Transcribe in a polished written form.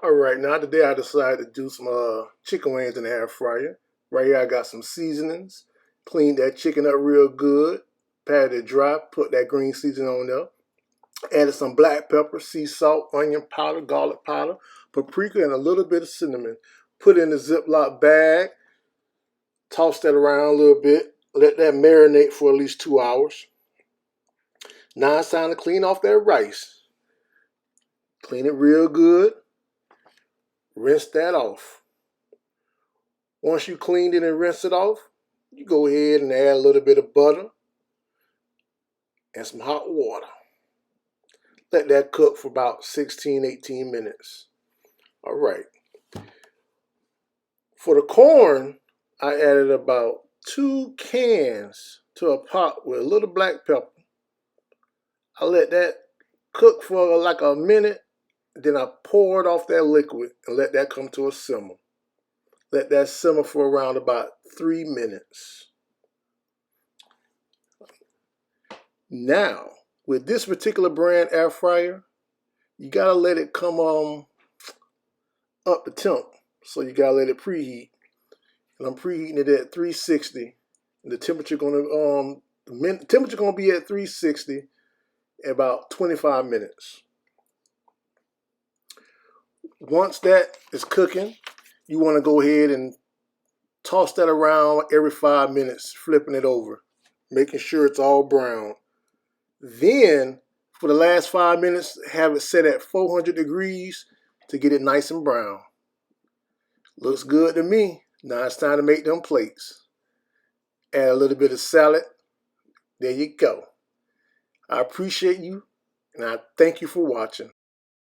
All right, now today I decided to do some chicken wings in the air fryer. Right here I got some seasonings. Cleaned that chicken up real good. Patted it dry. Put that green seasoning on there. Added some black pepper, sea salt, onion powder, garlic powder, paprika, and a little bit of cinnamon. Put it in a Ziploc bag. Toss that around a little bit. Let that marinate for at least 2 hours. Now it's time to clean off that rice. Clean it real good. Rinse that off. Once you cleaned it and rinsed it off, you go ahead and add a little bit of butter and some hot water. Let that cook for about 16, 18 minutes. All right. For the corn, I added about 2 cans to a pot with a little black pepper. I let that cook for like a minute. Then I poured off that liquid and let that come to a simmer. Let that simmer for around about 3 minutes. Now, with this particular brand air fryer, you gotta let it come up the temp. So you gotta let it preheat. And I'm preheating it at 360. And the temperature gonna be at 360 in about 25 minutes. Once that is cooking, you want to go ahead and toss that around every 5 minutes, flipping it over, making sure it's all brown. Then, for the last 5 minutes, have it set at 400 degrees to get it nice and brown. Looks good to me. Now it's time to make them plates. Add a little bit of salad. There you go. I appreciate you, and I thank you for watching.